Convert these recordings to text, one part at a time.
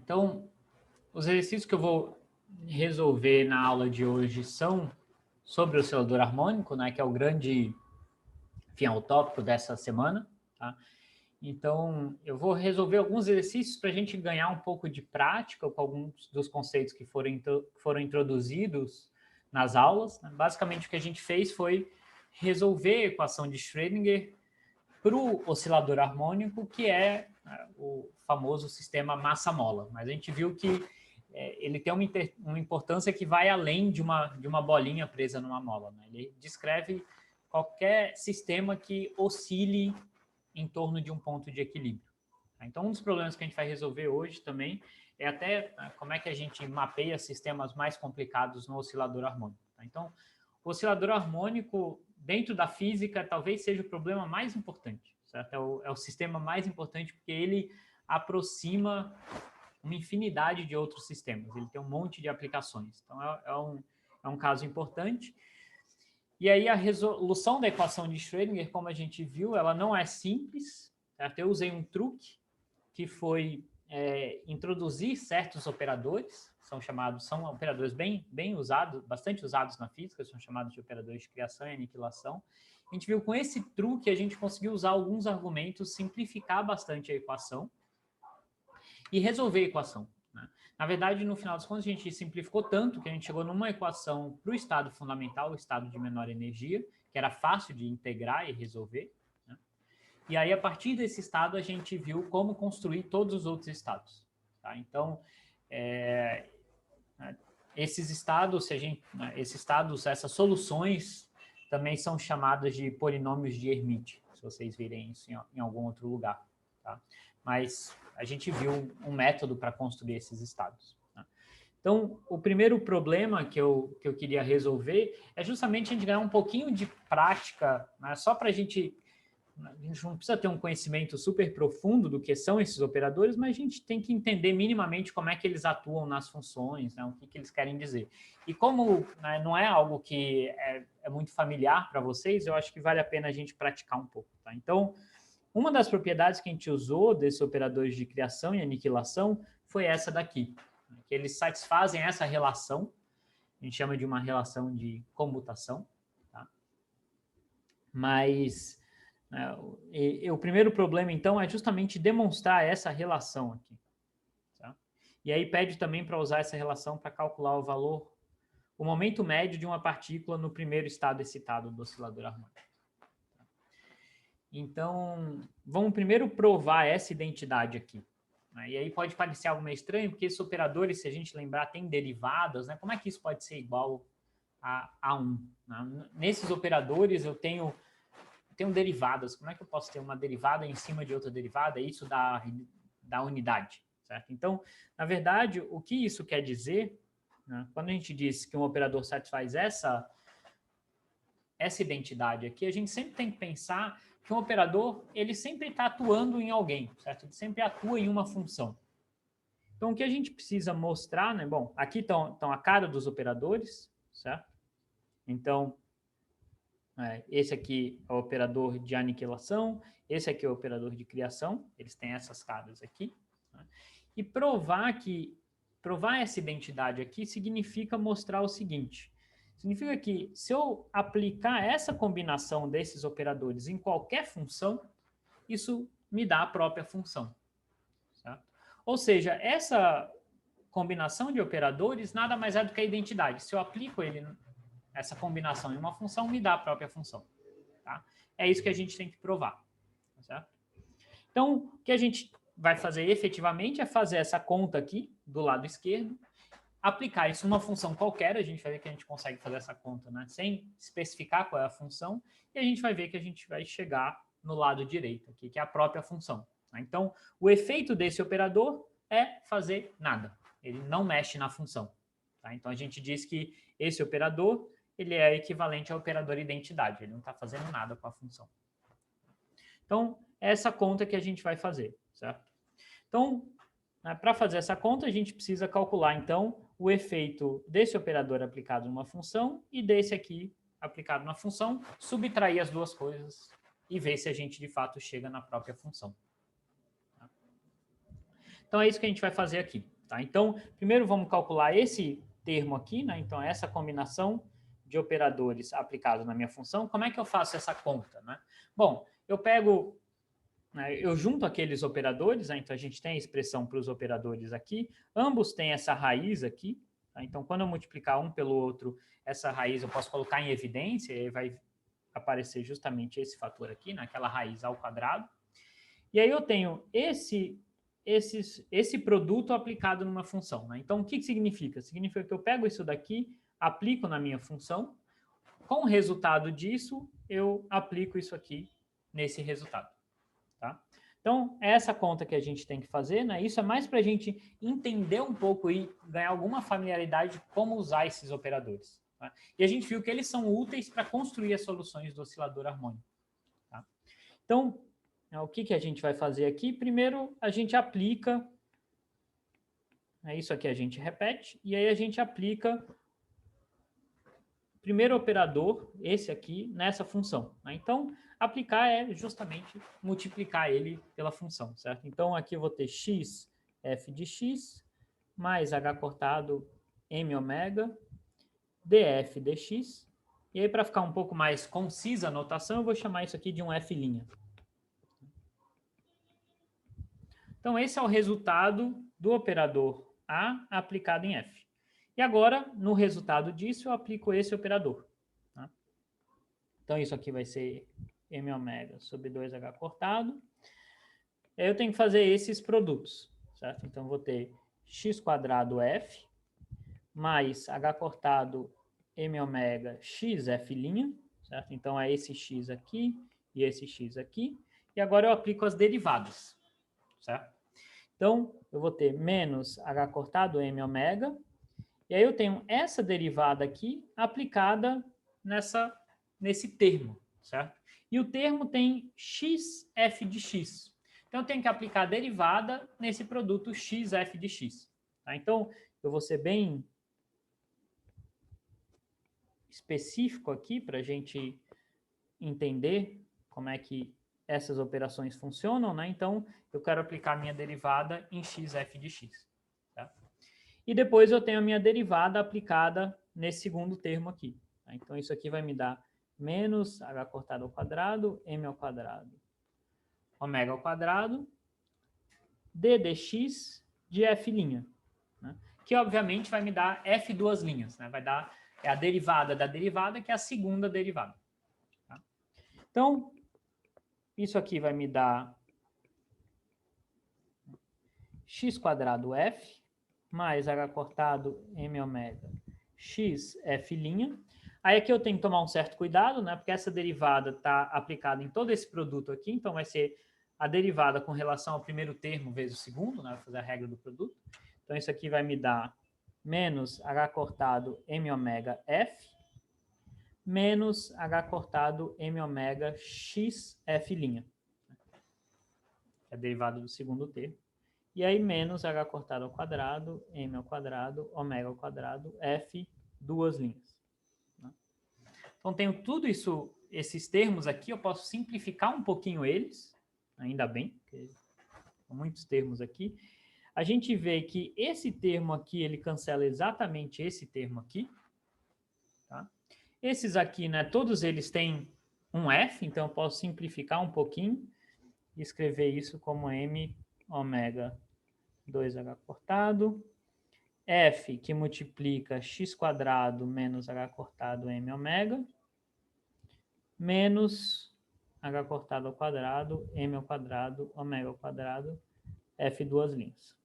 Então, os exercícios que eu vou resolver na aula de hoje são sobre o oscilador harmônico, né, que é o grande, enfim, é o tópico dessa semana, tá? Então, eu vou resolver alguns exercícios para a gente ganhar um pouco de prática com alguns dos conceitos que foram introduzidos nas aulas, né? Basicamente, o que a gente fez foi resolver a equação de Schrödinger para o oscilador harmônico, que é o famoso sistema massa-mola. Mas a gente viu que ele tem uma importância que vai além de uma bolinha presa numa mola, né? Ele descreve qualquer sistema que oscile em torno de um ponto de equilíbrio. Então, um dos problemas que a gente vai resolver hoje também é até como é que a gente mapeia sistemas mais complicados no oscilador harmônico. Então, o oscilador harmônico, dentro da física, talvez seja o problema mais importante, certo? É o sistema mais importante porque ele aproxima uma infinidade de outros sistemas. Ele tem um monte de aplicações. Então, é um caso importante. E aí a resolução da equação de Schrödinger, como a gente viu, ela não é simples. Certo? Eu usei um truque que foi introduzir certos operadores, são operadores bem usados, bastante usados na física, são chamados de operadores de criação e aniquilação. A gente viu com esse truque a gente conseguiu usar alguns argumentos, simplificar bastante a equação e resolver a equação. Né? Na verdade, no final das contas, a gente simplificou tanto que a gente chegou numa equação para o estado fundamental, o estado de menor energia, que era fácil de integrar e resolver. Né? E aí, a partir desse estado, a gente viu como construir todos os outros estados. Tá? Então, esses estados, essas soluções também são chamadas de polinômios de Hermite, se vocês virem isso em algum outro lugar. Tá? Mas a gente viu um método para construir esses estados. Né? Então, o primeiro problema que eu queria resolver é justamente a gente ganhar um pouquinho de prática, né? Só para a gente não precisa ter um conhecimento super profundo do que são esses operadores, mas a gente tem que entender minimamente como é que eles atuam nas funções, né, o que eles querem dizer. E como, né, não é algo que é muito familiar para vocês, eu acho que vale a pena a gente praticar um pouco. Tá? Então, uma das propriedades que a gente usou desses operadores de criação e aniquilação foi essa daqui, né, que eles satisfazem essa relação, a gente chama de uma relação de comutação, tá? Mas o primeiro problema, então, é justamente demonstrar essa relação aqui. Tá? E aí pede também para usar essa relação para calcular o momento médio de uma partícula no primeiro estado excitado do oscilador harmônico. Então, vamos primeiro provar essa identidade aqui. Né? E aí pode parecer algo meio estranho, porque esses operadores, se a gente lembrar, têm derivadas, né? Como é que isso pode ser igual a 1? Né? Nesses operadores eu tenho derivadas. Como é que eu posso ter uma derivada em cima de outra derivada? Isso dá unidade, certo? Então, na verdade, o que isso quer dizer, né, quando a gente diz que um operador satisfaz essa identidade aqui, a gente sempre tem que pensar que um operador, ele sempre está atuando em alguém, certo? Ele sempre atua em uma função. Então, o que a gente precisa mostrar, né? Bom, aqui estão a cara dos operadores, certo? Então, esse aqui é o operador de aniquilação, esse aqui é o operador de criação, eles têm essas caras aqui. Né? E provar essa identidade aqui significa mostrar o seguinte, significa que se eu aplicar essa combinação desses operadores em qualquer função, isso me dá a própria função. Certo? Ou seja, essa combinação de operadores nada mais é do que a identidade. Se eu aplico essa combinação em uma função, me dá a própria função. Tá? É isso que a gente tem que provar. Tá certo? Então, o que a gente vai fazer efetivamente é fazer essa conta aqui, do lado esquerdo, aplicar isso numa função qualquer, a gente vai ver que a gente consegue fazer essa conta, né, sem especificar qual é a função, e a gente vai ver que a gente vai chegar no lado direito aqui, que é a própria função. Tá? Então, o efeito desse operador é fazer nada. Ele não mexe na função. Tá? Então, a gente diz que esse operador ele é equivalente ao operador identidade, ele não está fazendo nada com a função. Então, é essa conta que a gente vai fazer, certo? Então, para fazer essa conta, a gente precisa calcular, então, o efeito desse operador aplicado numa função e desse aqui aplicado na função, subtrair as duas coisas e ver se a gente, de fato, chega na própria função. Então, é isso que a gente vai fazer aqui. Tá? Então, primeiro vamos calcular esse termo aqui, né? Então, essa combinação de operadores aplicados na minha função. Como é que eu faço essa conta, né? Bom, eu pego, né, eu junto aqueles operadores, né? Então a gente tem a expressão para os operadores aqui, ambos têm essa raiz aqui, tá? Então quando eu multiplicar um pelo outro, essa raiz eu posso colocar em evidência, e aí vai aparecer justamente esse fator aqui, naquela raiz ao quadrado. E aí eu tenho esse produto aplicado numa função, né? Então o que significa? Significa que eu pego isso daqui, aplico na minha função, com o resultado disso, eu aplico isso aqui nesse resultado. Tá? Então, é essa conta que a gente tem que fazer, né? Isso é mais para a gente entender um pouco e ganhar alguma familiaridade de como usar esses operadores. Tá? E a gente viu que eles são úteis para construir as soluções do oscilador harmônico. Tá? Então, o que a gente vai fazer aqui? Primeiro, a gente aplica, isso aqui a gente repete, e aí a gente aplica primeiro operador, esse aqui, nessa função. Né? Então, aplicar é justamente multiplicar ele pela função, certo? Então, aqui eu vou ter x, f de x, mais h cortado m ômega, df dx. E aí, para ficar um pouco mais concisa a notação, eu vou chamar isso aqui de um f'. Então, esse é o resultado do operador A aplicado em f. E agora, no resultado disso, eu aplico esse operador. Tá? Então, isso aqui vai ser m ômega sobre 2h cortado. Eu tenho que fazer esses produtos, certo? Então, eu vou ter x quadrado f mais h cortado m ômega x f', certo? Então, é esse x aqui e esse x aqui. E agora eu aplico as derivadas, certo? Então, eu vou ter menos h cortado m ômega. E aí eu tenho essa derivada aqui aplicada nesse termo, certo? E o termo tem x f de x. Então, eu tenho que aplicar a derivada nesse produto x f de x. Tá? Então, eu vou ser bem específico aqui para a gente entender como é que essas operações funcionam, né? Então, eu quero aplicar a minha derivada em x f de x. Tá? E depois eu tenho a minha derivada aplicada nesse segundo termo aqui. Tá? Então, isso aqui vai me dar menos h cortado ao quadrado, m ao quadrado, ômega ao quadrado, d dx de f', né? Que obviamente vai me dar f duas linhas, né? Vai dar a derivada da derivada, que é a segunda derivada. Tá? Então, isso aqui vai me dar x quadrado f mais h cortado m ômega x f'. Aí aqui eu tenho que tomar um certo cuidado, né? Porque essa derivada está aplicada em todo esse produto aqui, então vai ser a derivada com relação ao primeiro termo vezes o segundo, né? Vou fazer a regra do produto. Então isso aqui vai me dar menos h cortado m ômega f menos h cortado m ômega x f'. É a derivada do segundo termo. E aí menos h cortado ao quadrado, m ao quadrado, ômega ao quadrado, f, duas linhas. Então, tenho tudo isso, esses termos aqui, eu posso simplificar um pouquinho eles, ainda bem, porque são muitos termos aqui. A gente vê que esse termo aqui, ele cancela exatamente esse termo aqui. Tá? Esses aqui, né, todos eles têm um f, então eu posso simplificar um pouquinho e escrever isso como m ômega 2h cortado, f que multiplica x quadrado menos h cortado m ômega, menos h cortado ao quadrado, m ao quadrado, ômega ao quadrado, f duas linhas.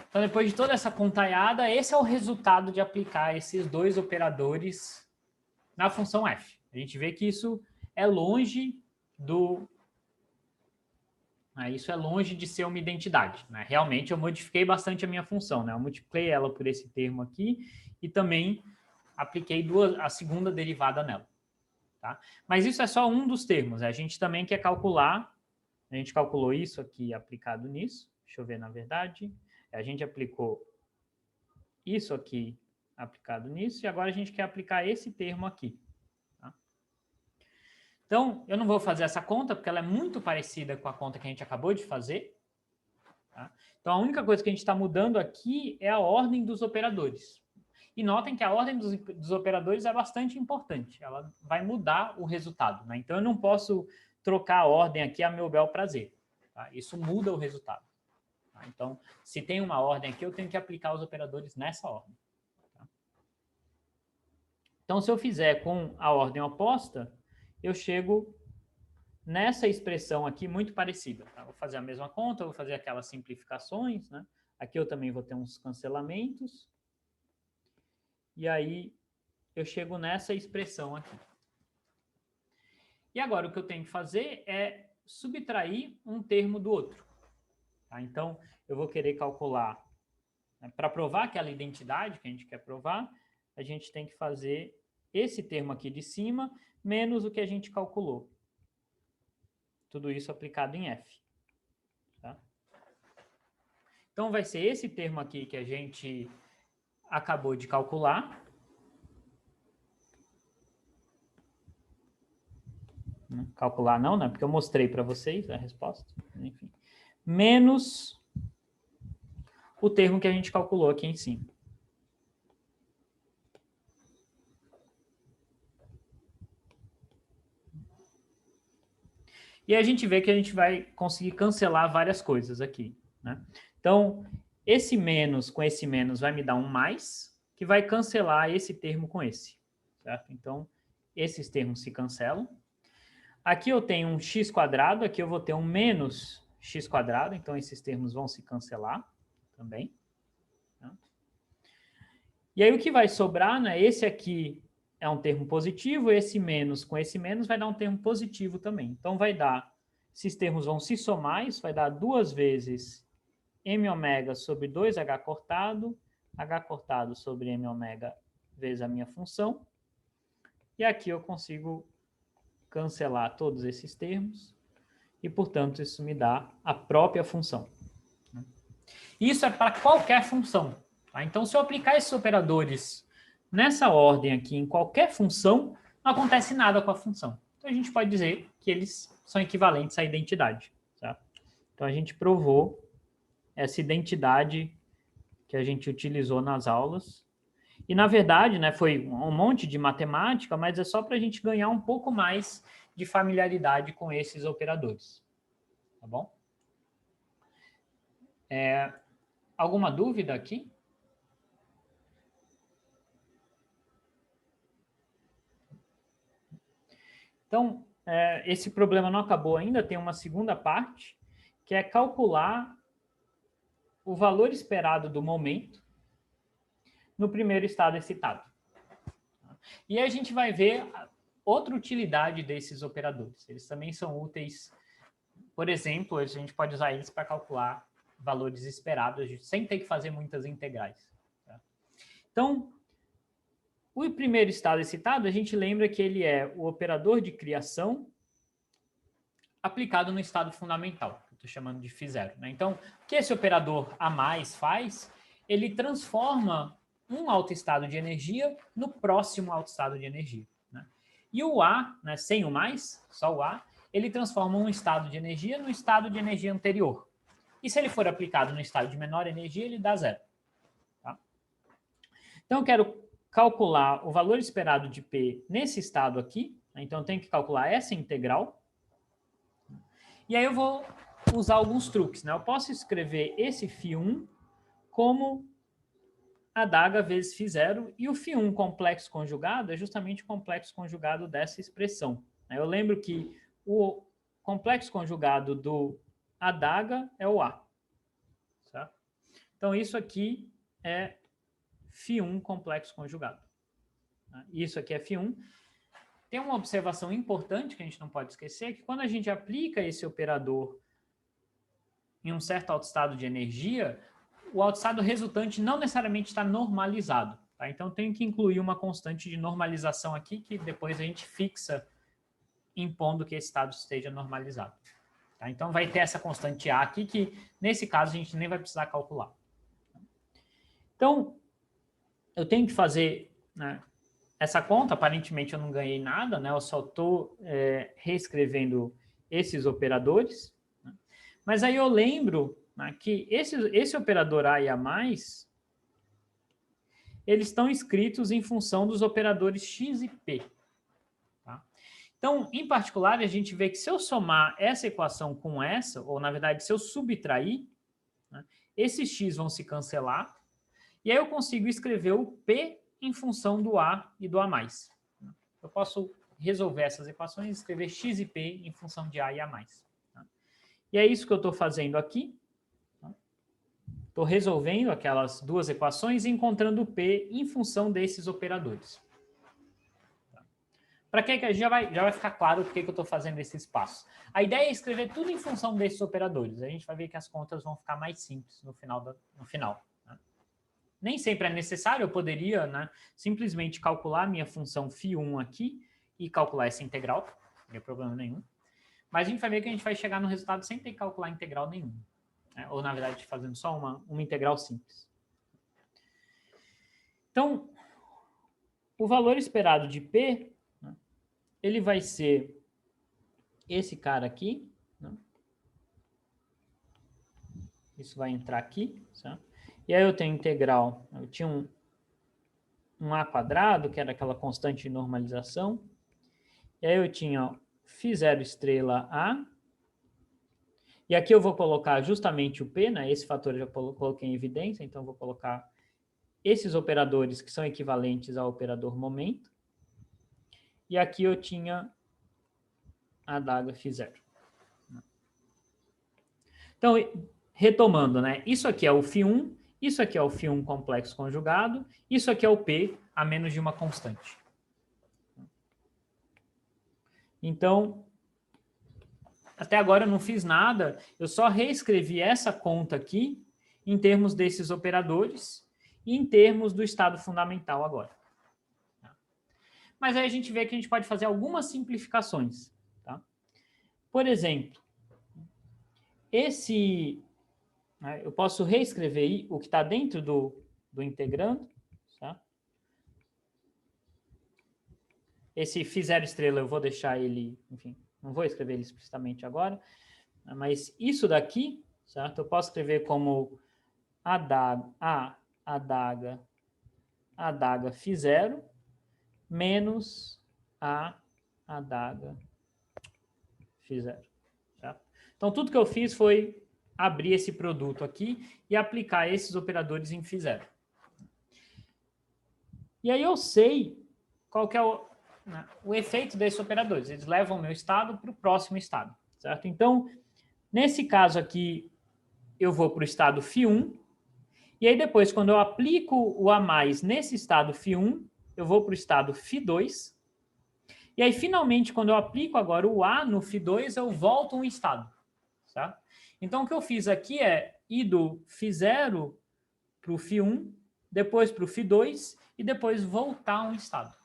Então, depois de toda essa contaiada, esse é o resultado de aplicar esses dois operadores na função f. A gente vê que isso é longe do... Isso é longe de ser uma identidade. Né? Realmente, eu modifiquei bastante a minha função. Né? Eu multipliquei ela por esse termo aqui e também apliquei a segunda derivada nela. Tá? Mas isso é só um dos termos. A gente também quer calcular, a gente calculou isso aqui aplicado nisso. Deixa eu ver, na verdade. A gente aplicou isso aqui aplicado nisso e agora a gente quer aplicar esse termo aqui. Tá? Então, eu não vou fazer essa conta porque ela é muito parecida com a conta que a gente acabou de fazer. Tá? Então, a única coisa que a gente está mudando aqui é a ordem dos operadores. E notem que a ordem dos operadores é bastante importante. Ela vai mudar o resultado. Né? Então, eu não posso trocar a ordem aqui a meu bel prazer. Tá? Isso muda o resultado. Tá? Então, se tem uma ordem aqui, eu tenho que aplicar os operadores nessa ordem. Tá? Então, se eu fizer com a ordem oposta, eu chego nessa expressão aqui muito parecida. Tá? Vou fazer a mesma conta, vou fazer aquelas simplificações. Né? Aqui eu também vou ter uns cancelamentos. E aí eu chego nessa expressão aqui. E agora o que eu tenho que fazer é subtrair um termo do outro. Tá? Então, eu vou querer calcular, né, para provar aquela identidade que a gente quer provar, a gente tem que fazer esse termo aqui de cima, menos o que a gente calculou. Tudo isso aplicado em f. Tá? Então, vai ser esse termo aqui que a gente acabou de calcular. Calcular não, né? Porque eu mostrei para vocês a resposta. Enfim. Menos o termo que a gente calculou aqui em cima. E a gente vê que a gente vai conseguir cancelar várias coisas aqui. Né? Então, esse menos com esse menos vai me dar um mais, que vai cancelar esse termo com esse. Certo? Então, esses termos se cancelam. Aqui eu tenho um x², aqui eu vou ter um menos x², então esses termos vão se cancelar também. Tá? E aí o que vai sobrar, né? Esse aqui é um termo positivo, esse menos com esse menos vai dar um termo positivo também. Então vai dar, esses termos vão se somar, isso vai dar 2 vezes m⍵ sobre 2h cortado, h cortado sobre m⍵ vezes a minha função. E aqui eu consigo cancelar todos esses termos e, portanto, isso me dá a própria função. Isso é para qualquer função. Tá? Então, se eu aplicar esses operadores nessa ordem aqui em qualquer função, não acontece nada com a função. Então, a gente pode dizer que eles são equivalentes à identidade. Tá? Então, a gente provou essa identidade que a gente utilizou nas aulas. E, na verdade, né, foi um monte de matemática, mas é só para a gente ganhar um pouco mais de familiaridade com esses operadores. Tá bom? Alguma dúvida aqui? Então, esse problema não acabou ainda, tem uma segunda parte, que é calcular o valor esperado do momento no primeiro estado excitado. E aí a gente vai ver outra utilidade desses operadores. Eles também são úteis, por exemplo, a gente pode usar eles para calcular valores esperados, sem ter que fazer muitas integrais. Tá? Então, o primeiro estado excitado, a gente lembra que ele é o operador de criação aplicado no estado fundamental, que eu estou chamando de φ0. Né? Então, o que esse operador a mais faz? Ele transforma um autoestado de energia no próximo autoestado de energia. Né? E o A, né, sem o mais, só o A, ele transforma um estado de energia no estado de energia anterior. E se ele for aplicado no estado de menor energia, ele dá 0. Tá? Então, eu quero calcular o valor esperado de P nesse estado aqui. Né? Então, eu tenho que calcular essa integral. E aí eu vou usar alguns truques. Né? Eu posso escrever esse φ1 como adaga vezes φ0, e o φ1 complexo conjugado é justamente o complexo conjugado dessa expressão. Eu lembro que o complexo conjugado do adaga é o A. Certo? Então, isso aqui é φ1 complexo conjugado. Isso aqui é φ1. Tem uma observação importante que a gente não pode esquecer, que quando a gente aplica esse operador em um certo autoestado de energia, o autoestado resultante não necessariamente está normalizado. Tá? Então, tenho que incluir uma constante de normalização aqui, que depois a gente fixa impondo que esse estado esteja normalizado. Tá? Então, vai ter essa constante A aqui, que nesse caso a gente nem vai precisar calcular. Então, eu tenho que fazer, né, essa conta. Aparentemente eu não ganhei nada, né? Eu só estou reescrevendo esses operadores. Né? Mas aí eu lembro né, que esse operador A e A+, eles estão escritos em função dos operadores x e p. Tá? Então, em particular, a gente vê que se eu somar essa equação com essa, ou na verdade, se eu subtrair, né, esses x vão se cancelar, e aí eu consigo escrever o p em função do A e do A+. Eu posso resolver essas equações e escrever x e p em função de A e A+. Tá? E é isso que eu estou fazendo aqui. Estou resolvendo aquelas duas equações e encontrando o p em função desses operadores. Para que já vai ficar claro por que eu estou fazendo esse espaço. A ideia é escrever tudo em função desses operadores. A gente vai ver que as contas vão ficar mais simples no final. Né? Nem sempre é necessário, eu poderia, né, simplesmente calcular a minha função φ1 aqui e calcular essa integral, não tem problema nenhum. Mas a gente vai ver que a gente vai chegar no resultado sem ter que calcular integral nenhuma. Né? Ou, na verdade, fazendo só uma integral simples. Então, o valor esperado de P, né, ele vai ser esse cara aqui. Né? Isso vai entrar aqui. Certo? E aí eu tenho integral. Eu tinha um A quadrado, que era aquela constante de normalização. E aí eu tinha φ0 estrela A. E aqui eu vou colocar justamente o P, né? Esse fator eu já coloquei em evidência, então eu vou colocar esses operadores que são equivalentes ao operador momento. E aqui eu tinha a adaga φ0. Então, retomando, né? Isso aqui é o φ1, isso aqui é o φ1 complexo conjugado, isso aqui é o P a menos de uma constante. Então, até agora eu não fiz nada, eu só reescrevi essa conta aqui em termos desses operadores e em termos do estado fundamental agora. Mas aí a gente vê que a gente pode fazer algumas simplificações. Tá? Por exemplo, eu posso reescrever o que está dentro do integrando. Tá? Esse φ0 estrela eu vou deixar ele, enfim, não vou escrever ele explicitamente agora, mas isso daqui, certo? Eu posso escrever como adaga φ0 menos a adaga φ0. Certo? Então, tudo que eu fiz foi abrir esse produto aqui e aplicar esses operadores em φ0. E aí eu sei qual que é o efeito desses operadores. Eles levam o meu estado para o próximo estado. Certo? Então, nesse caso aqui, eu vou para o estado φ1. E aí depois, quando eu aplico o A+ nesse estado φ1, eu vou para o estado φ2. E aí, finalmente, quando eu aplico agora o A no φ2, eu volto um estado. Tá? Então, o que eu fiz aqui é ir do φ0 para o φ1, depois para o φ2 e depois voltar um estado.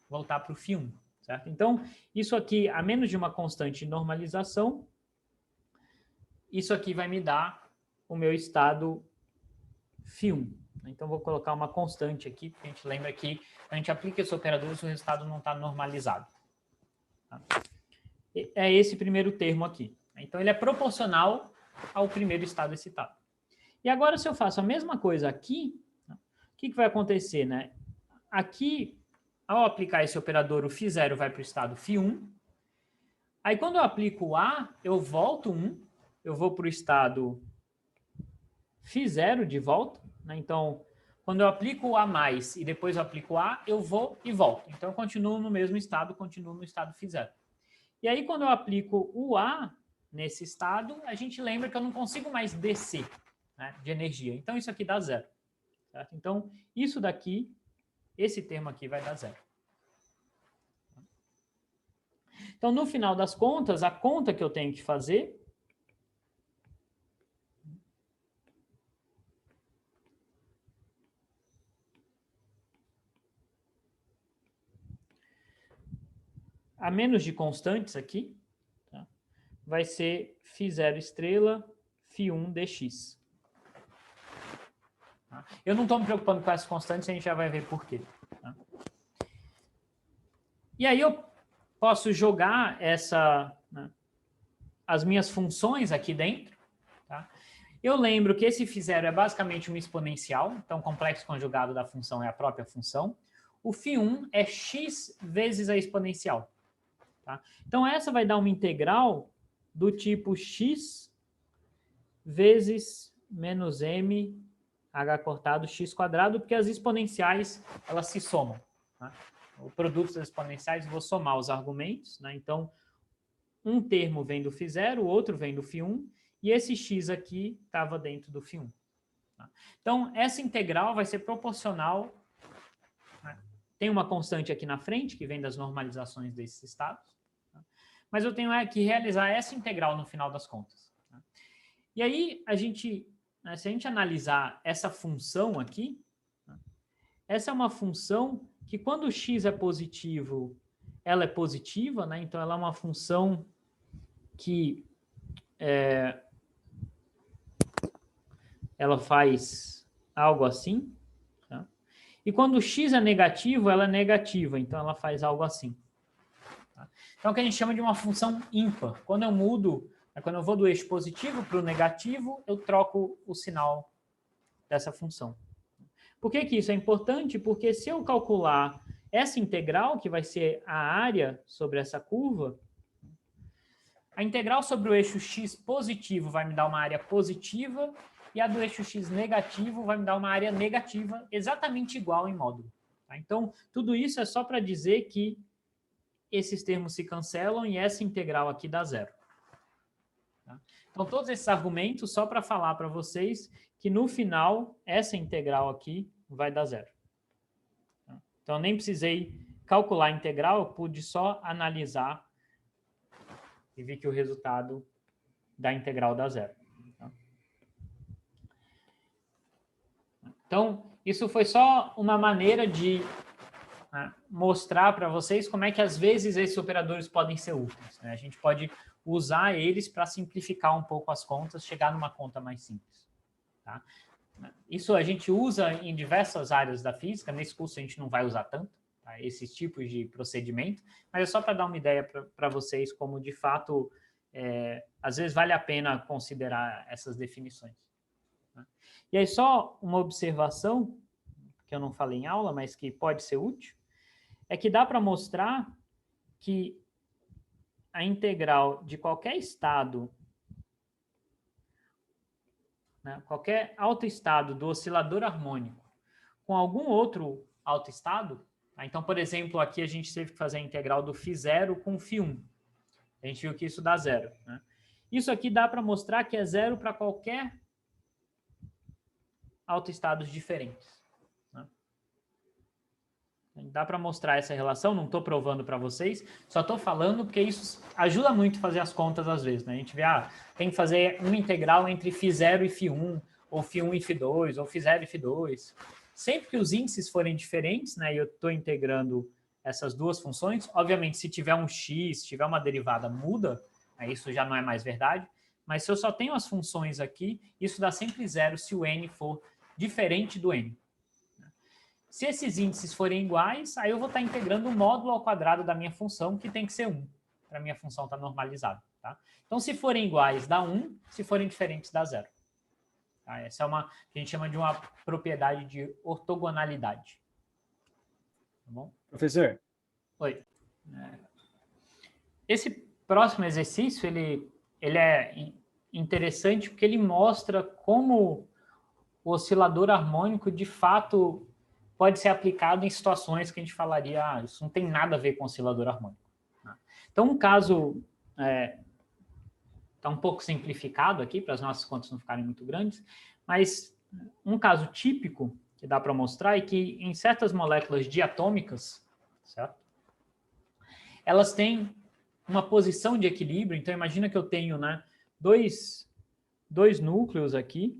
Voltar para o φ1. Certo? Então, isso aqui, a menos de uma constante de normalização, isso aqui vai me dar o meu estado φ1. Então, vou colocar uma constante aqui, porque a gente lembra que a gente aplica esse operador se o resultado não está normalizado. Tá? É esse primeiro termo aqui. Então, ele é proporcional ao primeiro estado excitado. E agora, se eu faço a mesma coisa aqui, o que vai acontecer? Né? Aqui, ao aplicar esse operador, o φ0 vai para o estado φ1. Aí, quando eu aplico o A, eu volto 1, eu vou para o estado φ0 de volta. Né? Então, quando eu aplico o A+, e depois eu aplico o A, eu vou e volto. Então, eu continuo no mesmo estado, continuo no estado φ0. E aí, quando eu aplico o A nesse estado, a gente lembra que eu não consigo mais descer, né, de energia. Então, isso aqui dá zero. Certo? Então, isso daqui, esse termo aqui vai dar zero. Então, no final das contas, a conta que eu tenho que fazer a menos de constantes aqui, tá, vai ser φ0 estrela φ1 dx. Tá? Eu não estou me preocupando com essas constantes, a gente já vai ver por quê. Tá? E aí eu posso jogar as minhas funções aqui dentro. Tá? Eu lembro que esse φ0 é basicamente uma exponencial, então o complexo conjugado da função é a própria função. O φ1 é x vezes a exponencial. Tá? Então, essa vai dar uma integral do tipo x vezes menos m h cortado x quadrado, porque as exponenciais, elas se somam. Tá? O produto das exponenciais, eu vou somar os argumentos, né? Então, um termo vem do φ0, o outro vem do φ1, e esse x aqui estava dentro do φ1. Tá? Então, essa integral vai ser proporcional, né? Tem uma constante aqui na frente, que vem das normalizações desses estados, tá? Mas eu tenho que realizar essa integral no final das contas. Tá? E aí, se a gente analisar essa função aqui, tá? Essa é uma função que quando o x é positivo, ela é positiva, né? Então ela é uma função que ela faz algo assim, tá? E quando o x é negativo, ela é negativa, então ela faz algo assim. Tá? Então é o que a gente chama de uma função ímpar. Quando eu vou do eixo positivo para o negativo, eu troco o sinal dessa função. Por que isso é importante? Porque se eu calcular essa integral, que vai ser a área sobre essa curva, a integral sobre o eixo x positivo vai me dar uma área positiva e a do eixo x negativo vai me dar uma área negativa exatamente igual em módulo. Tá? Então, tudo isso é só para dizer que esses termos se cancelam e essa integral aqui dá zero. Tá? Então, todos esses argumentos só para falar para vocês que no final, essa integral aqui vai dar zero. Tá? Então, eu nem precisei calcular a integral, eu pude só analisar e vi que o resultado da integral dá zero. Tá? Então, isso foi só uma maneira de mostrar para vocês como é que às vezes esses operadores podem ser úteis. Né? A gente pode usar eles para simplificar um pouco as contas, chegar numa conta mais simples. Tá? Isso a gente usa em diversas áreas da física, nesse curso a gente não vai usar tanto, tá? Esses tipos de procedimento, mas é só para dar uma ideia para vocês como de fato, às vezes vale a pena considerar essas definições. Tá? E aí só uma observação, que eu não falei em aula, mas que pode ser útil, é que dá para mostrar que a integral de qualquer estado, né, qualquer autoestado do oscilador harmônico com algum outro autoestado, tá? Então, por exemplo, aqui a gente teve que fazer a integral do φ0 com φ1. A gente viu que isso dá zero. Né? Isso aqui dá para mostrar que é zero para qualquer autoestados diferentes. Dá para mostrar essa relação, não estou provando para vocês, só estou falando porque isso ajuda muito a fazer as contas às vezes. Né? A gente vê, tem que fazer uma integral entre φ0 e φ1, ou φ1 e φ2, ou φ0 e φ2. Sempre que os índices forem diferentes, né, e eu estou integrando essas duas funções, obviamente se tiver um x, se tiver uma derivada, muda, né, isso já não é mais verdade, mas se eu só tenho as funções aqui, isso dá sempre zero se o n for diferente do n. Se esses índices forem iguais, aí eu vou estar integrando o módulo ao quadrado da minha função, que tem que ser 1, para a minha função estar normalizada. Tá? Então, se forem iguais, dá 1, se forem diferentes, dá 0. Tá? Essa é uma que a gente chama de uma propriedade de ortogonalidade. Tá bom? Professor? Oi. Esse próximo exercício, ele é interessante porque ele mostra como o oscilador harmônico, de fato, pode ser aplicado em situações que a gente falaria, isso não tem nada a ver com oscilador harmônico. Então, um caso está um pouco simplificado aqui, para as nossas contas não ficarem muito grandes, mas um caso típico que dá para mostrar é que em certas moléculas diatômicas, certo? Elas têm uma posição de equilíbrio, então imagina que eu tenho, né, dois núcleos aqui,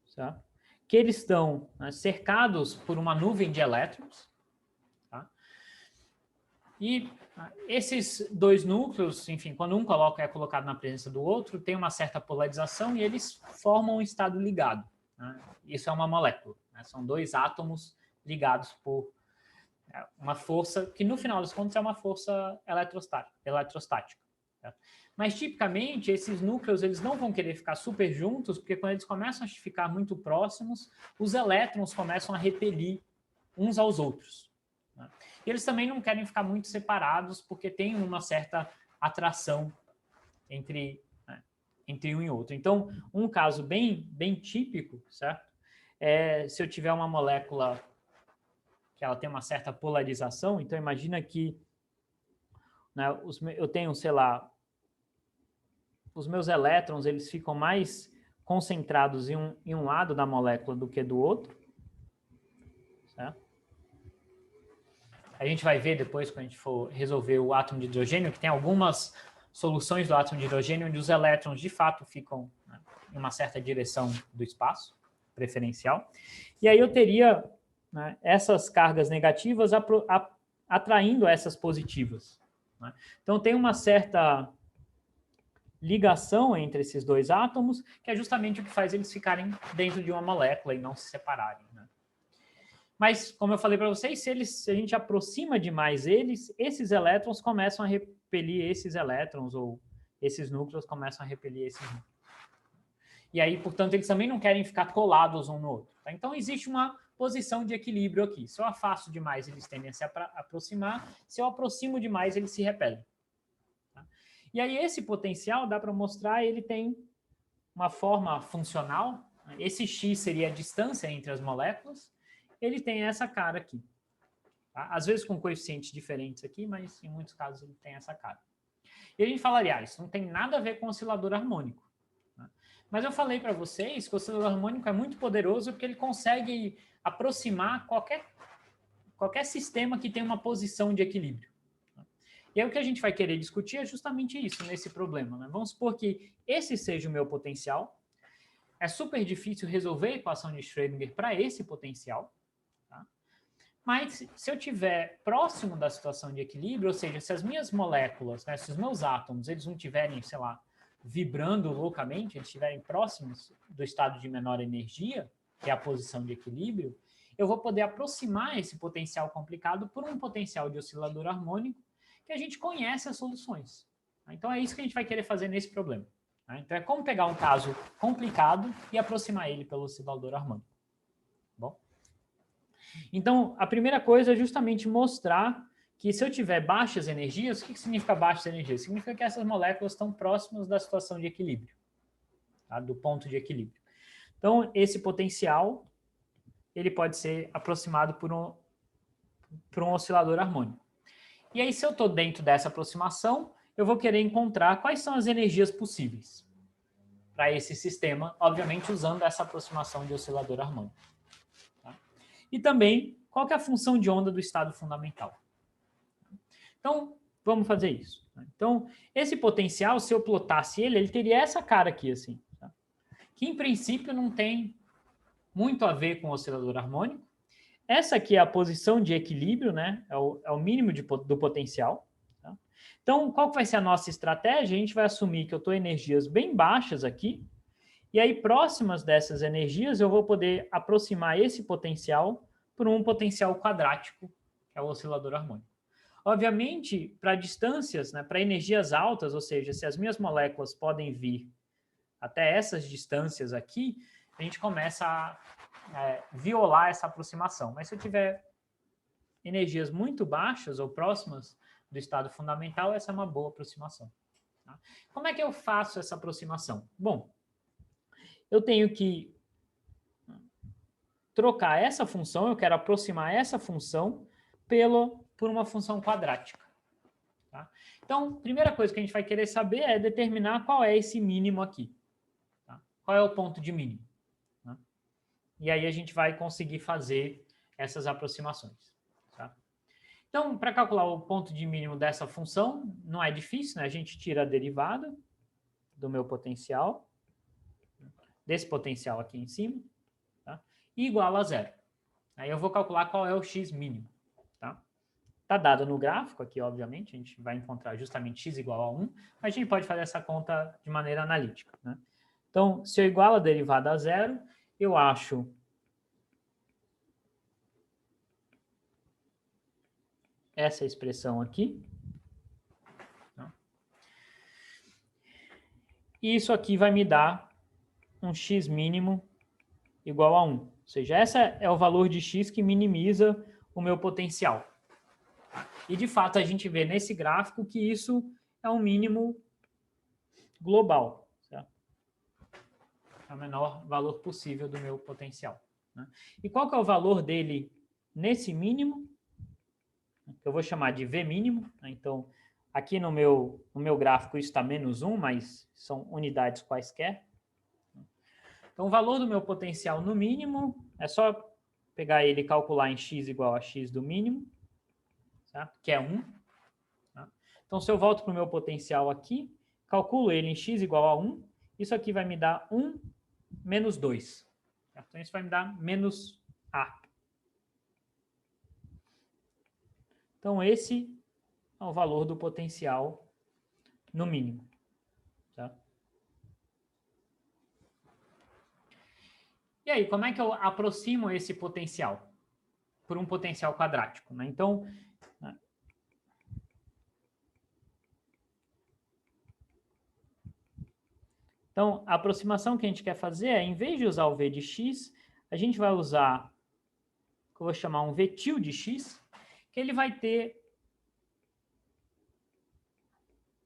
certo? Que eles estão, né, cercados por uma nuvem de elétrons. Tá? E esses dois núcleos, enfim, quando um é colocado na presença do outro, tem uma certa polarização e eles formam um estado ligado. Né? Isso é uma molécula. Né? São dois átomos ligados por uma força que, no final das contas, é uma força eletrostática. certo? Mas, tipicamente, esses núcleos eles não vão querer ficar super juntos, porque quando eles começam a ficar muito próximos, os elétrons começam a repelir uns aos outros. Né? E eles também não querem ficar muito separados, porque tem uma certa atração entre um e outro. Então, um caso bem típico, certo? É se eu tiver uma molécula que ela tem uma certa polarização, então imagina que, né, eu tenho, sei lá, os meus elétrons eles ficam mais concentrados em um lado da molécula do que do outro, certo? A gente vai ver depois, quando a gente for resolver o átomo de hidrogênio, que tem algumas soluções do átomo de hidrogênio onde os elétrons de fato ficam, né, em uma certa direção do espaço preferencial. E aí eu teria, né, essas cargas negativas atraindo essas positivas. Né? Então tem uma certa ligação entre esses dois átomos, que é justamente o que faz eles ficarem dentro de uma molécula e não se separarem. Né? Mas, como eu falei para vocês, se a gente aproxima demais eles, esses elétrons começam a repelir esses elétrons, ou esses núcleos começam a repelir esses núcleos. E aí, portanto, eles também não querem ficar colados um no outro. Tá? Então, existe uma posição de equilíbrio aqui. Se eu afasto demais, eles tendem a se aproximar. Se eu aproximo demais, eles se repelem. Tá? E aí, esse potencial, dá para mostrar, ele tem uma forma funcional. Esse x seria a distância entre as moléculas. Ele tem essa cara aqui. Tá? Às vezes com coeficientes diferentes aqui, mas em muitos casos ele tem essa cara. E a gente falaria, isso não tem nada a ver com oscilador harmônico. Né? Mas eu falei para vocês que o oscilador harmônico é muito poderoso porque ele consegue aproximar qualquer sistema que tem uma posição de equilíbrio. E aí o que a gente vai querer discutir é justamente isso, nesse problema. Né? Vamos supor que esse seja o meu potencial. É super difícil resolver a equação de Schrödinger para esse potencial. Tá? Mas se eu estiver próximo da situação de equilíbrio, ou seja, se as minhas moléculas, né, se os meus átomos, eles não estiverem, sei lá, vibrando loucamente, eles estiverem próximos do estado de menor energia, que é a posição de equilíbrio, eu vou poder aproximar esse potencial complicado por um potencial de oscilador harmônico que a gente conhece as soluções. Então é isso que a gente vai querer fazer nesse problema. Então é como pegar um caso complicado e aproximar ele pelo oscilador harmônico. Bom? Então, a primeira coisa é justamente mostrar que se eu tiver baixas energias, o que significa baixas energias? Significa que essas moléculas estão próximas da situação de equilíbrio, tá? Do ponto de equilíbrio. Então, esse potencial, ele pode ser aproximado por um oscilador harmônico. E aí, se eu estou dentro dessa aproximação, eu vou querer encontrar quais são as energias possíveis para esse sistema, obviamente usando essa aproximação de oscilador harmônico. Tá? E também, qual que é a função de onda do estado fundamental? Então, vamos fazer isso. Então, esse potencial, se eu plotasse ele teria essa cara aqui, assim, tá? Que em princípio não tem muito a ver com o oscilador harmônico. Essa aqui é a posição de equilíbrio, né? É o mínimo do potencial. Tá? Então, qual que vai ser a nossa estratégia? A gente vai assumir que eu estou em energias bem baixas aqui, e aí, próximas dessas energias, eu vou poder aproximar esse potencial por um potencial quadrático, que é o oscilador harmônico. Obviamente, para distâncias, né, para energias altas, ou seja, se as minhas moléculas podem vir até essas distâncias aqui, a gente começa a violar essa aproximação. Mas se eu tiver energias muito baixas ou próximas do estado fundamental, essa é uma boa aproximação. Tá? Como é que eu faço essa aproximação? Bom, eu tenho que trocar essa função, eu quero aproximar essa função por uma função quadrática. Tá? Então, a primeira coisa que a gente vai querer saber é determinar qual é esse mínimo aqui. Tá? Qual é o ponto de mínimo? Tá? E aí a gente vai conseguir fazer essas aproximações. Tá? Então, para calcular o ponto de mínimo dessa função, não é difícil, né? A gente tira a derivada do meu potencial, desse potencial aqui em cima, tá? E igual a zero. Aí eu vou calcular qual é o x mínimo. Está dado no gráfico aqui, obviamente, a gente vai encontrar justamente x igual a 1, mas a gente pode fazer essa conta de maneira analítica. Né? Então, se eu igualo a derivada a zero, eu acho essa expressão aqui. Tá? E isso aqui vai me dar um x mínimo igual a 1. Ou seja, esse é o valor de x que minimiza o meu potencial. E, de fato, a gente vê nesse gráfico que isso é um mínimo global. Certo? É o menor valor possível do meu potencial. Né? E qual que é o valor dele nesse mínimo? Eu vou chamar de V mínimo. Né? Então, aqui no meu gráfico isso está menos 1, mas são unidades quaisquer. Então, o valor do meu potencial no mínimo é só pegar ele e calcular em x igual a x do mínimo, tá? Que é 1. Tá? Então, se eu volto para o meu potencial aqui, calculo ele em x igual a 1, isso aqui vai me dar 1 menos 2. Tá? Então, isso vai me dar menos A. Então, esse é o valor do potencial no mínimo. Tá? E aí, como é que eu aproximo esse potencial? Por um potencial quadrático. Né? Então, a aproximação que a gente quer fazer é, em vez de usar o v de x, a gente vai usar, que eu vou chamar um v til de x, que ele vai ter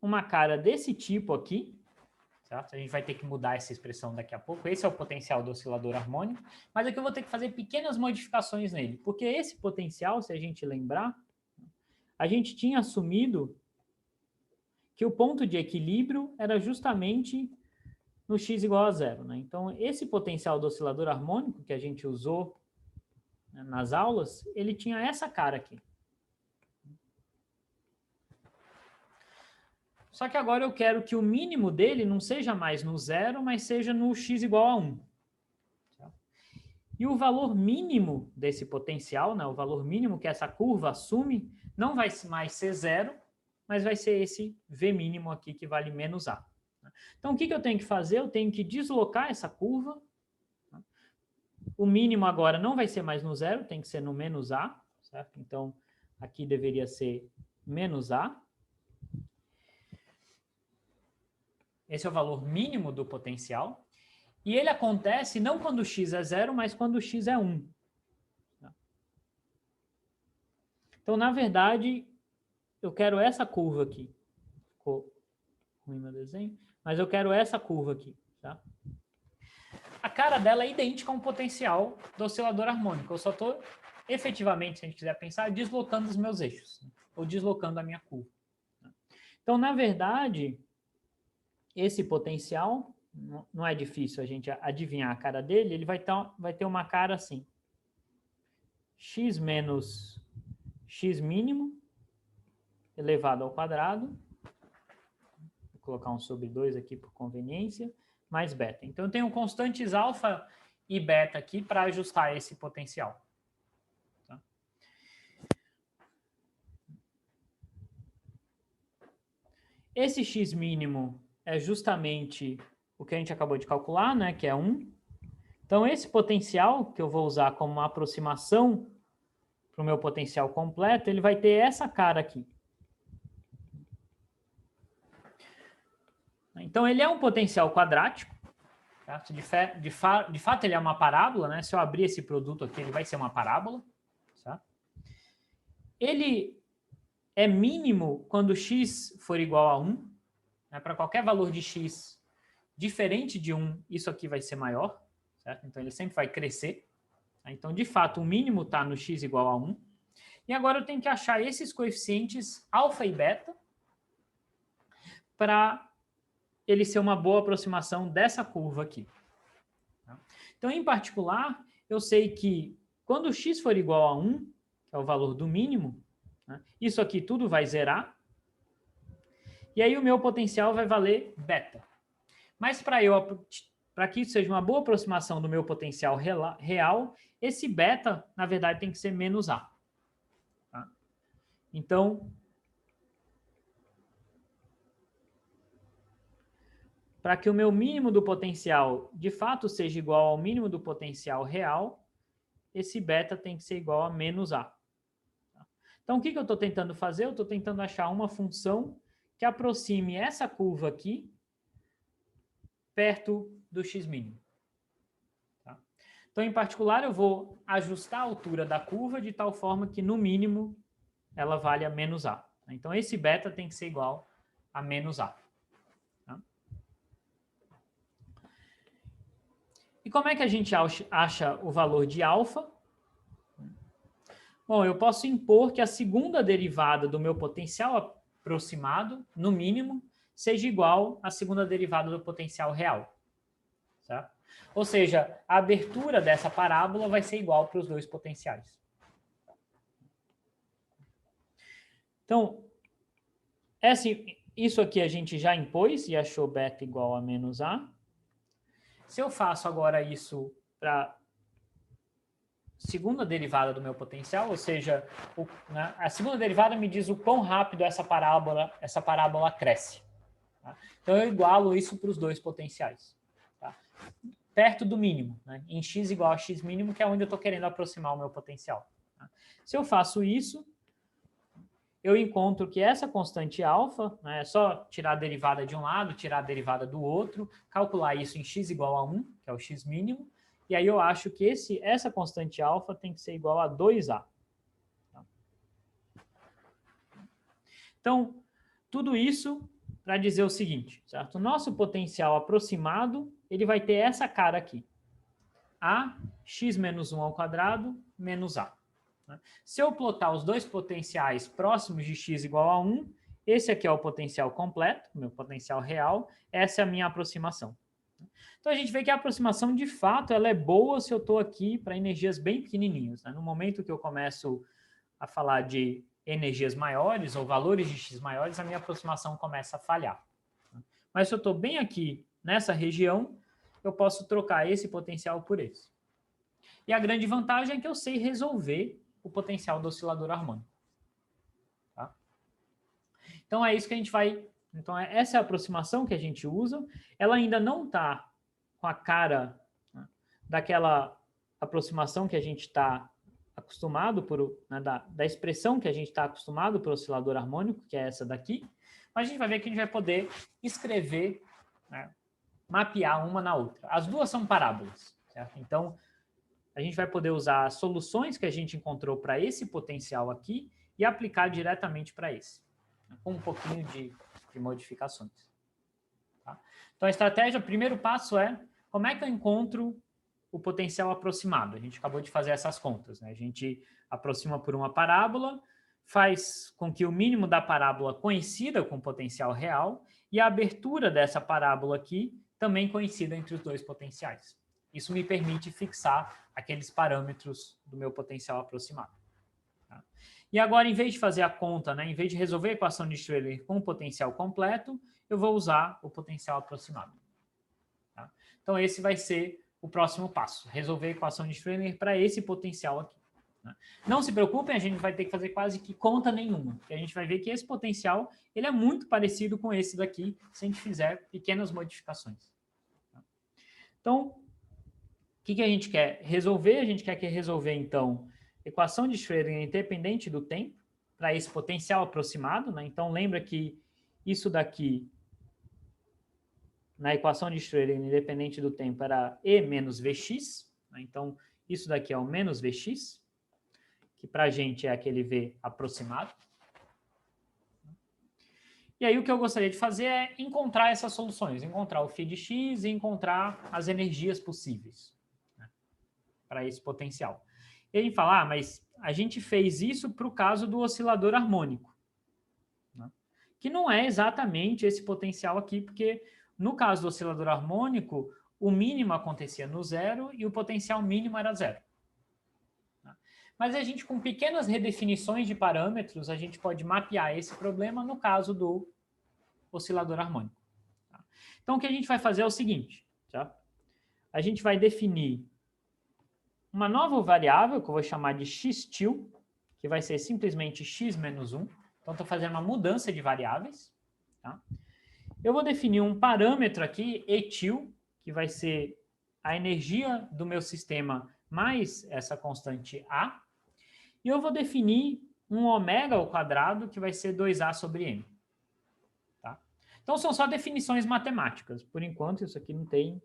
uma cara desse tipo aqui, certo? A gente vai ter que mudar essa expressão daqui a pouco. Esse é o potencial do oscilador harmônico, mas aqui eu vou ter que fazer pequenas modificações nele, porque esse potencial, se a gente lembrar, a gente tinha assumido que o ponto de equilíbrio era justamente no x igual a zero. Né? Então, esse potencial do oscilador harmônico que a gente usou, né, nas aulas, ele tinha essa cara aqui. Só que agora eu quero que o mínimo dele não seja mais no zero, mas seja no x igual a 1. E o valor mínimo desse potencial, né, o valor mínimo que essa curva assume, não vai mais ser zero, mas vai ser esse V mínimo aqui que vale menos A. Então, o que eu tenho que fazer? Eu tenho que deslocar essa curva. O mínimo agora não vai ser mais no zero, tem que ser no menos A. Certo? Então, aqui deveria ser menos A. Esse é o valor mínimo do potencial. E ele acontece não quando x é zero, mas quando x é 1. Então, na verdade, eu quero essa curva aqui. Ficou ruim meu desenho, mas eu quero essa curva aqui. Tá? A cara dela é idêntica a um potencial do oscilador harmônico. Eu só estou, efetivamente, se a gente quiser pensar, deslocando os meus eixos, né? Ou deslocando a minha curva. Então, na verdade, esse potencial, não é difícil a gente adivinhar a cara dele, ele vai ter uma cara assim. X menos x mínimo elevado ao quadrado. Vou colocar um sobre 2 aqui por conveniência, mais beta. Então, eu tenho constantes alfa e beta aqui para ajustar esse potencial. Tá? Esse x mínimo é justamente o que a gente acabou de calcular, né, que é 1. Então, esse potencial, que eu vou usar como uma aproximação para o meu potencial completo, ele vai ter essa cara aqui. Então, ele é um potencial quadrático. Tá? De fato, ele é uma parábola. Né? Se eu abrir esse produto aqui, ele vai ser uma parábola. Tá? Ele é mínimo quando x for igual a 1. Né? Para qualquer valor de x diferente de 1, isso aqui vai ser maior. Certo? Então, ele sempre vai crescer. Tá? Então, de fato, o mínimo está no x igual a 1. E agora eu tenho que achar esses coeficientes alfa e beta para ele ser uma boa aproximação dessa curva aqui. Então, em particular, eu sei que quando x for igual a 1, que é o valor do mínimo, né, isso aqui tudo vai zerar. E aí o meu potencial vai valer beta. Mas para que isso seja uma boa aproximação do meu potencial real, esse beta, na verdade, tem que ser menos A. Tá? Então, para que o meu mínimo do potencial de fato seja igual ao mínimo do potencial real, esse beta tem que ser igual a menos A. Então, o que eu estou tentando fazer? Eu estou tentando achar uma função que aproxime essa curva aqui perto do x mínimo. Tá? Então, em particular, eu vou ajustar a altura da curva de tal forma que, no mínimo, ela valha menos A. Então, esse beta tem que ser igual a menos A. Tá? E como é que a gente acha o valor de alfa? Bom, eu posso impor que a segunda derivada do meu potencial aproximado, no mínimo, seja igual à segunda derivada do potencial real. Certo? Ou seja, a abertura dessa parábola vai ser igual para os dois potenciais. Então, isso aqui a gente já impôs e achou beta igual a menos A. Se eu faço agora isso para segunda derivada do meu potencial, ou seja, a segunda derivada me diz o quão rápido essa parábola cresce. Tá? Então, eu igualo isso para os dois potenciais. Tá? Perto do mínimo, né? Em x igual a x mínimo, que é onde eu estou querendo aproximar o meu potencial. Tá? Se eu faço isso, eu encontro que essa constante alfa, né, é só tirar a derivada de um lado, tirar a derivada do outro, calcular isso em x igual a 1, que é o x mínimo, e aí eu acho que essa constante alfa tem que ser igual a 2A. Então, tudo isso para dizer o seguinte, certo? O nosso potencial aproximado, ele vai ter essa cara aqui. A, x menos 1 ao quadrado, menos A. Se eu plotar os dois potenciais próximos de x igual a 1, esse aqui é o potencial completo, meu potencial real, essa é a minha aproximação. Então, a gente vê que a aproximação, de fato, ela é boa se eu estou aqui para energias bem pequenininhas. Né? No momento que eu começo a falar de energias maiores ou valores de x maiores, a minha aproximação começa a falhar. Mas se eu estou bem aqui nessa região, eu posso trocar esse potencial por esse. E a grande vantagem é que eu sei resolver o potencial do oscilador harmônico. Tá? Então, é isso que a gente vai... Então, essa é a aproximação que a gente usa. Ela ainda não está com a cara, né, daquela aproximação que a gente está acostumado, né, da expressão que a gente está acostumado para o oscilador harmônico, que é essa daqui. Mas a gente vai ver que a gente vai poder escrever, né, mapear uma na outra. As duas são parábolas. Certo? Então, a gente vai poder usar as soluções que a gente encontrou para esse potencial aqui e aplicar diretamente para esse, com um pouquinho de modificações. Tá? Então, a estratégia, o primeiro passo é como é que eu encontro o potencial aproximado. A gente acabou de fazer essas contas. Né? A gente aproxima por uma parábola, faz com que o mínimo da parábola coincida com o potencial real e a abertura dessa parábola aqui também coincida entre os dois potenciais. Isso me permite fixar aqueles parâmetros do meu potencial aproximado. Tá? E agora, em vez de fazer a conta, né, em vez de resolver a equação de Schrödinger com o potencial completo, eu vou usar o potencial aproximado. Tá? Então, esse vai ser o próximo passo, resolver a equação de Schrödinger para esse potencial aqui. Né? Não se preocupem, a gente vai ter que fazer quase que conta nenhuma, porque a gente vai ver que esse potencial ele é muito parecido com esse daqui, se a gente fizer pequenas modificações. Tá? Então, o que a gente quer resolver? A gente quer resolver, então, equação de Schrödinger independente do tempo, para esse potencial aproximado. Né? Então, lembra que isso daqui, na equação de Schrödinger independente do tempo, era E menos Vx. Né? Então, isso daqui é o menos Vx, que para a gente é aquele V aproximado. E aí o que eu gostaria de fazer é encontrar essas soluções, encontrar o φ de x e encontrar as energias possíveis, né, para esse potencial. E a gente fala, mas a gente fez isso para o caso do oscilador harmônico, né, que não é exatamente esse potencial aqui, porque no caso do oscilador harmônico, o mínimo acontecia no zero e o potencial mínimo era zero. Mas a gente, com pequenas redefinições de parâmetros, a gente pode mapear esse problema no caso do oscilador harmônico. Tá? Então, o que a gente vai fazer é o seguinte, tá? A gente vai definir uma nova variável, que eu vou chamar de x-til, que vai ser simplesmente x menos 1. Então, estou fazendo uma mudança de variáveis. Tá? Eu vou definir um parâmetro aqui, etil, que vai ser a energia do meu sistema mais essa constante A. E eu vou definir um ômega ao quadrado, que vai ser 2A sobre m. Tá? Então, Então, são só definições matemáticas. Por enquanto, isso aqui não tem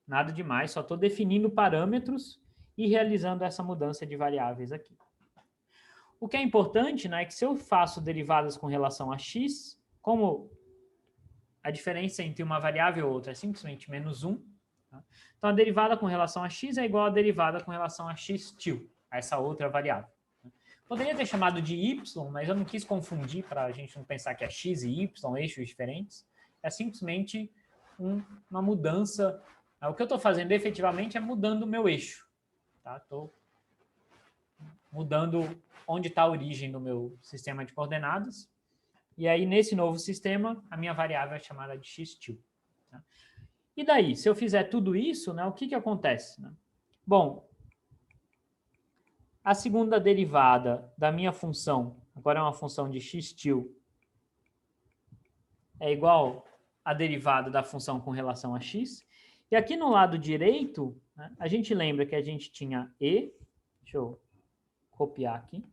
nada demais, só estou definindo parâmetros e realizando essa mudança de variáveis aqui. O que é importante, né, é que se eu faço derivadas com relação a x, como a diferença entre uma variável e outra é simplesmente menos 1, tá? Então, a derivada com relação a x é igual a derivada com relação a x tilde, a essa outra variável. Poderia ter chamado de y, mas eu não quis confundir para a gente não pensar que é x e y, eixos diferentes. É simplesmente uma mudança. O que eu estou fazendo efetivamente é mudando o meu eixo. Estou mudando onde está a origem do meu sistema de coordenadas. E aí, nesse novo sistema, a minha variável é chamada de x tilde. Tá? E daí, se eu fizer tudo isso, né, o que acontece? Né? Bom, a segunda derivada da minha função, agora é uma função de x tilde, é igual à derivada da função com relação a x. E aqui no lado direito, né, a gente lembra que a gente tinha e, deixa eu copiar aqui.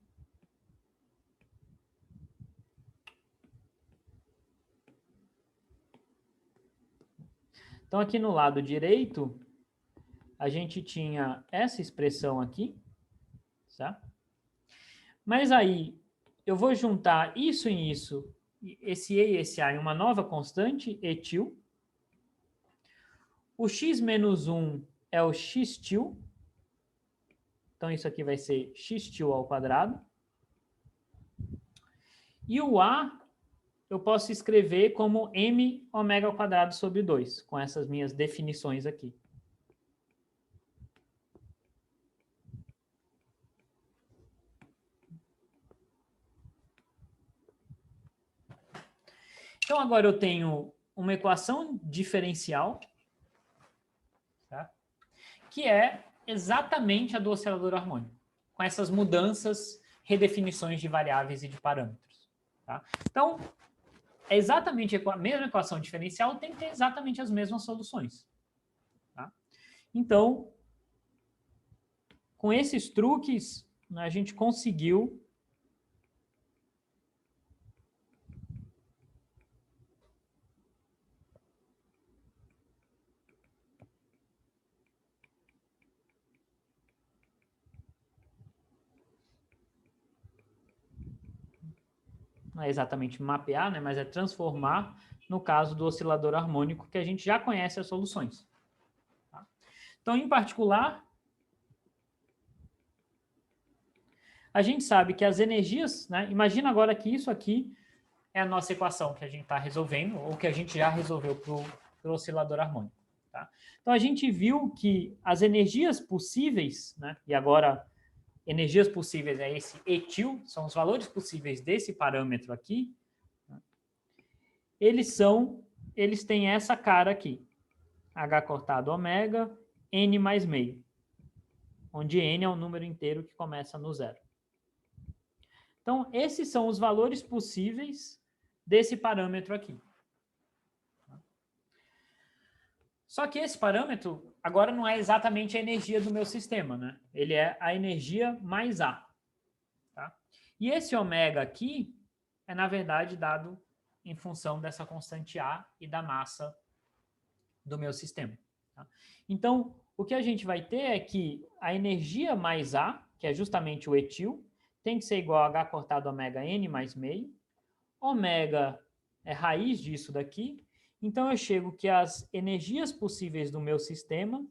Então, aqui no lado direito, a gente tinha essa expressão aqui, tá? Mas aí, eu vou juntar isso em isso, esse e esse a em uma nova constante, etil. O x menos 1 é o x tilde. Então, isso aqui vai ser x tilde ao quadrado. E o a, eu posso escrever como m ômega ao quadrado sobre 2, com essas minhas definições aqui. Então, agora eu tenho uma equação diferencial, tá? Que é exatamente a do oscilador harmônico, com essas mudanças, redefinições de variáveis e de parâmetros. Tá? Então, é exatamente a mesma equação diferencial, tem que ter exatamente as mesmas soluções. Tá? Então, com esses truques, né, a gente conseguiu não é exatamente mapear, né, mas é transformar no caso do oscilador harmônico, que a gente já conhece as soluções. Tá? Então, em particular, a gente sabe que as energias, né, imagina agora que isso aqui é a nossa equação que a gente está resolvendo, ou que a gente já resolveu para o oscilador harmônico. Tá? Então, a gente viu que as energias possíveis, né, e agora energias possíveis é esse etil, são os valores possíveis desse parâmetro aqui, né, eles têm essa cara aqui, H cortado ômega, N mais meio, onde N é um número inteiro que começa no zero. Então, esses são os valores possíveis desse parâmetro aqui. Só que esse parâmetro agora não é exatamente a energia do meu sistema, né? Ele é a energia mais A. Tá? E esse ômega aqui é, na verdade, dado em função dessa constante A e da massa do meu sistema. Tá? Então, o que a gente vai ter é que a energia mais A, que é justamente o etil, tem que ser igual a H cortado ômega N mais meio. Ômega é raiz disso daqui. Então, eu chego que as energias possíveis do meu sistema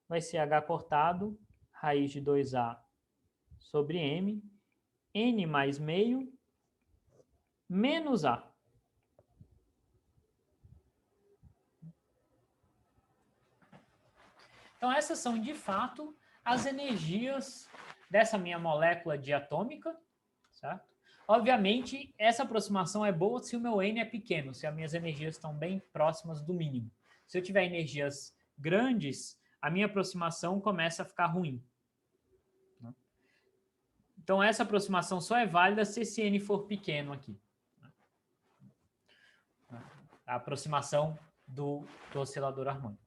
vai ser H cortado, raiz de 2A sobre M, N mais meio, menos A. Então, essas são, de fato, as energias dessa minha molécula diatômica, certo? Obviamente, essa aproximação é boa se o meu N é pequeno, se as minhas energias estão bem próximas do mínimo. Se eu tiver energias grandes, a minha aproximação começa a ficar ruim. Então, essa aproximação só é válida se esse N for pequeno aqui. A aproximação do oscilador harmônico.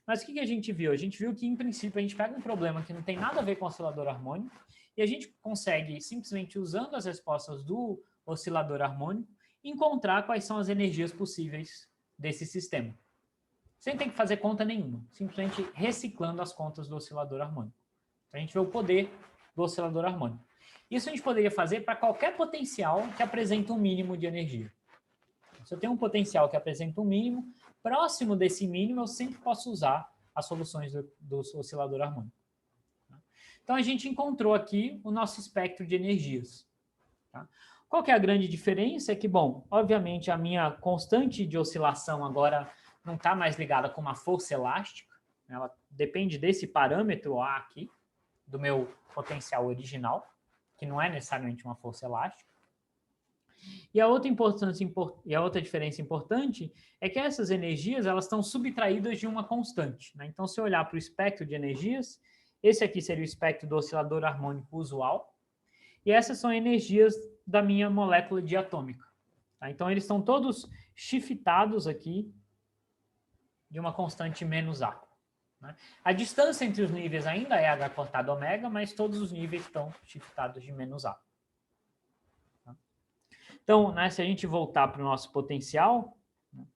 Mas o que a gente viu? A gente viu que, em princípio, a gente pega um problema que não tem nada a ver com o oscilador harmônico e a gente consegue, simplesmente usando as respostas do oscilador harmônico, encontrar quais são as energias possíveis desse sistema. Sem ter que fazer conta nenhuma, simplesmente reciclando as contas do oscilador harmônico. A gente vê o poder do oscilador harmônico. Isso a gente poderia fazer para qualquer potencial que apresenta um mínimo de energia. Se eu tenho um potencial que apresenta um mínimo, próximo desse mínimo eu sempre posso usar as soluções do oscilador harmônico. Então a gente encontrou aqui o nosso espectro de energias. Tá? Qual que é a grande diferença? É que, bom, obviamente a minha constante de oscilação agora não está mais ligada com uma força elástica, ela depende desse parâmetro A aqui, do meu potencial original, que não é necessariamente uma força elástica. E a outra diferença importante é que essas energias elas estão subtraídas de uma constante. Né? Então, se eu olhar para o espectro de energias, esse aqui seria o espectro do oscilador harmônico usual, e essas são energias da minha molécula diatômica. Tá? Então, eles estão todos shiftados aqui de uma constante menos A. Né? A distância entre os níveis ainda é H cortado ômega, mas todos os níveis estão shiftados de menos A. Tá? Então, né, se a gente voltar para o nosso potencial, né,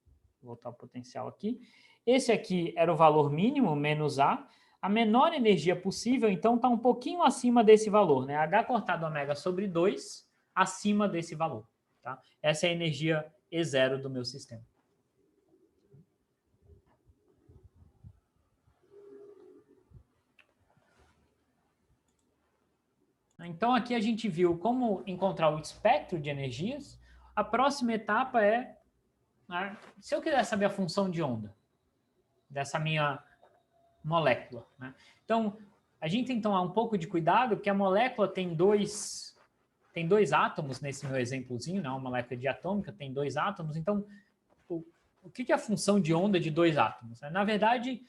vou voltar o potencial aqui, esse aqui era o valor mínimo, menos A, a menor energia possível, então está um pouquinho acima desse valor, né? H cortado ômega sobre 2, acima desse valor. Tá? Essa é a energia E0 do meu sistema. Então, aqui a gente viu como encontrar o espectro de energias. A próxima etapa é, né, se eu quiser saber a função de onda dessa minha molécula. Né? Então, a gente tem que tomar um pouco de cuidado, porque a molécula tem dois átomos, nesse meu exemplozinho, né? Uma molécula diatômica tem 2 átomos. Então, o que é a função de onda de 2 átomos? Na verdade,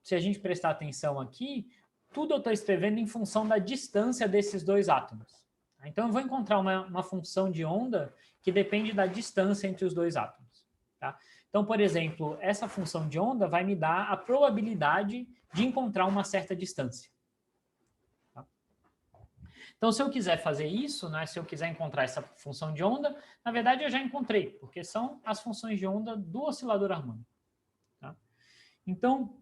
se a gente prestar atenção aqui, tudo eu estou escrevendo em função da distância desses 2 átomos. Então, eu vou encontrar uma função de onda que depende da distância entre os 2 átomos. Tá? Então, por exemplo, essa função de onda vai me dar a probabilidade de encontrar uma certa distância. Tá? Então, se eu quiser fazer isso, né, se eu quiser encontrar essa função de onda, na verdade eu já encontrei, porque são as funções de onda do oscilador harmônico. Tá? Então,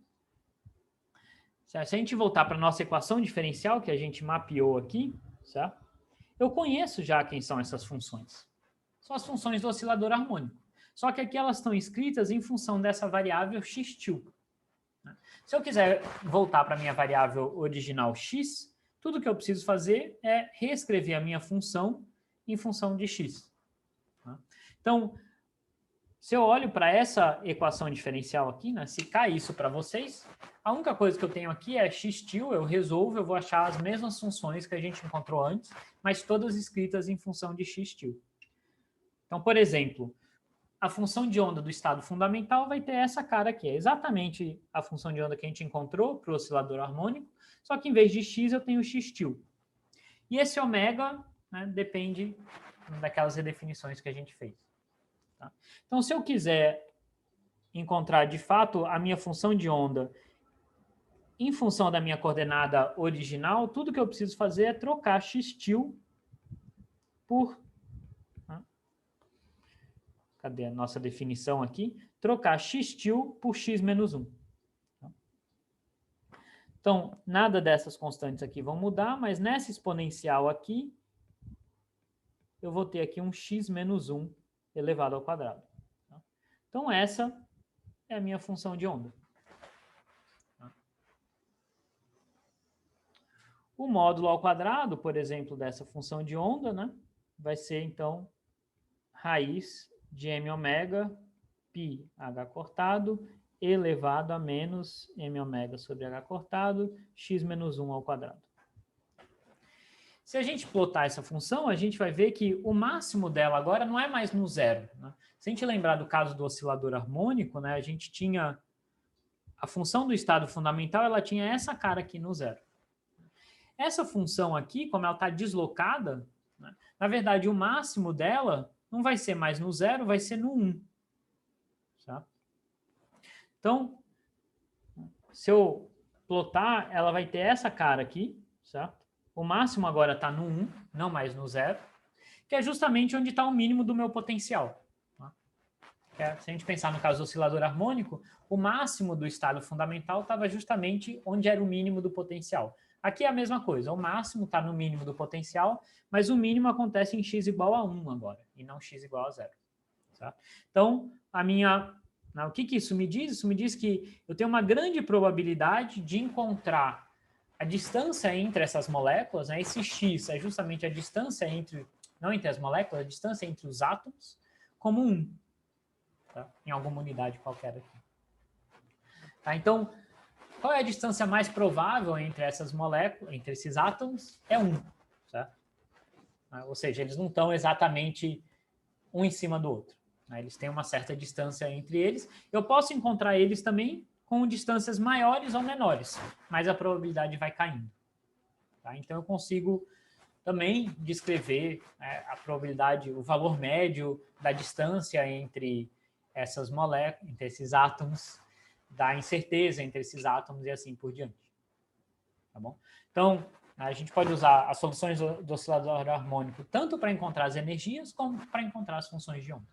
se a gente voltar para a nossa equação diferencial, que a gente mapeou aqui, certo? Eu conheço já quem são essas funções. São as funções do oscilador harmônico. Só que aqui elas estão escritas em função dessa variável x-til. Se eu quiser voltar para a minha variável original x, tudo que eu preciso fazer é reescrever a minha função em função de x. Então, se eu olho para essa equação diferencial aqui, né, se cai isso para vocês, a única coisa que eu tenho aqui é x-til, eu resolvo, eu vou achar as mesmas funções que a gente encontrou antes, mas todas escritas em função de x-til. Então, por exemplo, a função de onda do estado fundamental vai ter essa cara aqui, é exatamente a função de onda que a gente encontrou para o oscilador harmônico, só que em vez de x eu tenho x-til. E esse ômega, né, depende daquelas redefinições que a gente fez. Tá? Então, se eu quiser encontrar de fato a minha função de onda em função da minha coordenada original, tudo que eu preciso fazer é trocar x-til por... Cadê a nossa definição aqui? Trocar x-til por x menos 1. Então, nada dessas constantes aqui vão mudar, mas nessa exponencial aqui, eu vou ter aqui um x menos 1 elevado ao quadrado. Então, essa é a minha função de onda. O módulo ao quadrado, por exemplo, dessa função de onda, né, vai ser, então, raiz de m ômega π h cortado elevado a menos m ômega sobre h cortado x menos 1 ao quadrado. Se a gente plotar essa função, a gente vai ver que o máximo dela agora não é mais no zero. Né? Se a gente lembrar do caso do oscilador harmônico, né, a gente tinha a função do estado fundamental, ela tinha essa cara aqui no zero. Essa função aqui, como ela está deslocada, né, na verdade o máximo dela não vai ser mais no zero, vai ser no 1. Certo? Então, se eu plotar, ela vai ter essa cara aqui, certo? O máximo agora está no 1, não mais no 0, que é justamente onde está o mínimo do meu potencial. Tá? Se a gente pensar no caso do oscilador harmônico, o máximo do estado fundamental estava justamente onde era o mínimo do potencial. Aqui é a mesma coisa, o máximo está no mínimo do potencial, mas o mínimo acontece em x igual a 1 agora, e não x igual a 0. Tá? Então, o que isso me diz? Isso me diz que eu tenho uma grande probabilidade de encontrar a distância entre essas moléculas, né? Esse x é justamente a distância não entre as moléculas, a distância entre os átomos, como 1. Tá? Em alguma unidade qualquer aqui. Tá? Então, qual é a distância mais provável entre essas moléculas, entre esses átomos? É 1. Tá? Ou seja, eles não estão exatamente um em cima do outro. Né? Eles têm uma certa distância entre eles. Eu posso encontrar eles também com distâncias maiores ou menores, mas a probabilidade vai caindo. Tá? Então, eu consigo também descrever a probabilidade, o valor médio da distância entre essas moléculas, entre esses átomos, da incerteza entre esses átomos e assim por diante. Tá bom? Então, a gente pode usar as soluções do oscilador harmônico tanto para encontrar as energias como para encontrar as funções de onda.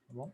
Tá bom?